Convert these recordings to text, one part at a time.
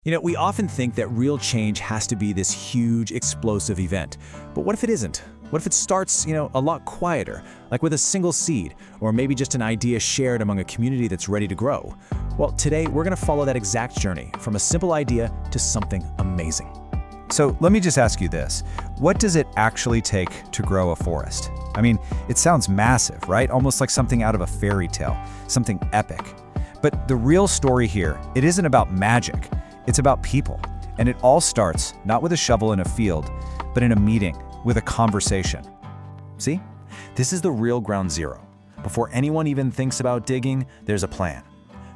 We often think that real change has to be this huge, explosive event. But what if it isn't? What if it starts, a lot quieter, like with a single seed, or maybe just an idea shared among a community that's ready to grow? Well, today we're going to follow that exact journey, from a simple idea to something amazing. So let me just ask you this. What does it actually take to grow a forest? I mean, it sounds massive, right? Almost like something out of a fairy tale, something epic. But the real story here, it isn't about magic. It's about people, and it all starts not with a shovel in a field, but in a meeting, with a conversation. See? This is the real ground zero. Before anyone even thinks about digging, there's a plan.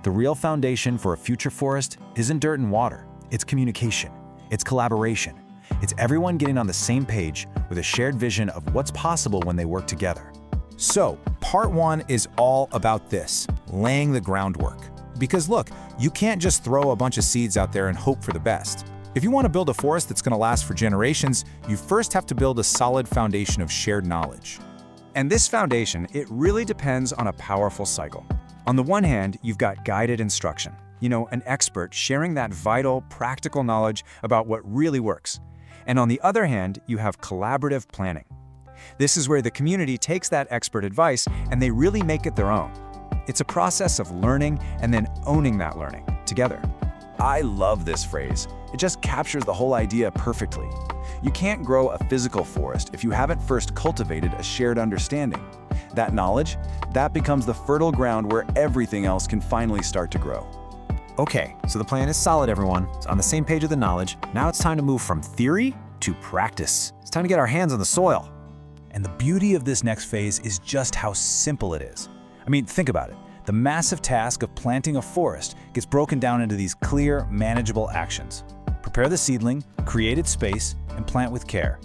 The real foundation for a future forest isn't dirt and water. It's communication. It's collaboration. It's everyone getting on the same page with a shared vision of what's possible when they work together. So, part one is all about this, laying the groundwork. Because look, you can't just throw a bunch of seeds out there and hope for the best. If you want to build a forest that's going to last for generations, you first have to build a solid foundation of shared knowledge. And this foundation, it really depends on a powerful cycle. On the one hand, you've got guided instruction. An expert sharing that vital, practical knowledge about what really works. And on the other hand, you have collaborative planning. This is where the community takes that expert advice and they really make it their own. It's a process of learning and then owning that learning together. I love this phrase. It just captures the whole idea perfectly. You can't grow a physical forest if you haven't first cultivated a shared understanding. That knowledge, that becomes the fertile ground where everything else can finally start to grow. Okay, so the plan is solid, everyone. It's on the same page with the knowledge. Now it's time to move from theory to practice. It's time to get our hands on the soil. And the beauty of this next phase is just how simple it is. I mean, think about it. The massive task of planting a forest gets broken down into these clear, manageable actions. Prepare the seedling, create its space, and plant with care.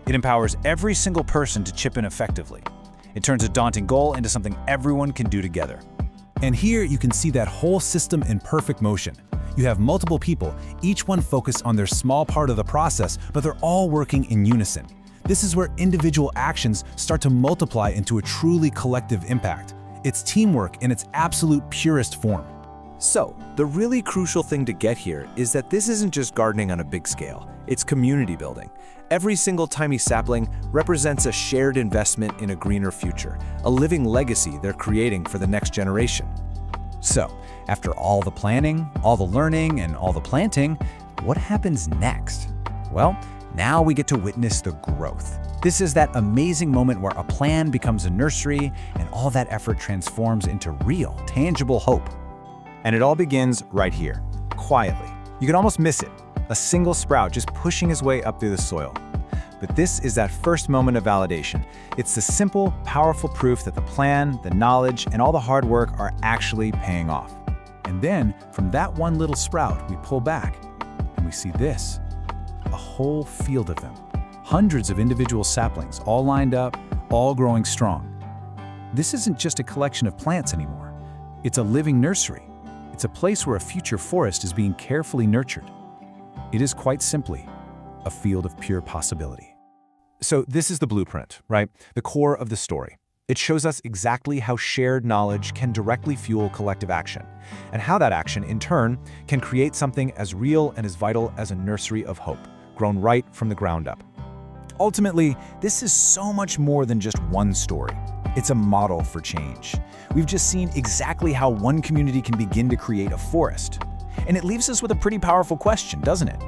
It empowers every single person to chip in effectively. It turns a daunting goal into something everyone can do together. And here you can see that whole system in perfect motion. You have multiple people, each one focused on their small part of the process, but they're all working in unison. This is where individual actions start to multiply into a truly collective impact. It's teamwork in its absolute purest form. So, the really crucial thing to get here is that this isn't just gardening on a big scale, it's community building. Every single tiny sapling represents a shared investment in a greener future, a living legacy they're creating for the next generation. So, after all the planning, all the learning, and all the planting, what happens next? Well, now we get to witness the growth. This is that amazing moment where a plan becomes a nursery and all that effort transforms into real, tangible hope. And it all begins right here, quietly. You can almost miss it, a single sprout just pushing his way up through the soil. But this is that first moment of validation. It's the simple, powerful proof that the plan, the knowledge, and all the hard work are actually paying off. And then, from that one little sprout, we pull back, and we see this. A whole field of them. Hundreds of individual saplings, all lined up, all growing strong. This isn't just a collection of plants anymore. It's a living nursery. It's a place where a future forest is being carefully nurtured. It is quite simply a field of pure possibility. So this is the blueprint, right? The core of the story. It shows us exactly how shared knowledge can directly fuel collective action, and how that action, in turn, can create something as real and as vital as a nursery of hope, grown right from the ground up. Ultimately, this is so much more than just one story. It's a model for change. We've just seen exactly how one community can begin to create a forest. And it leaves us with a pretty powerful question, doesn't it?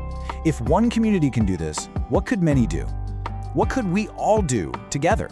If one community can do this, what could many do? What could we all do together?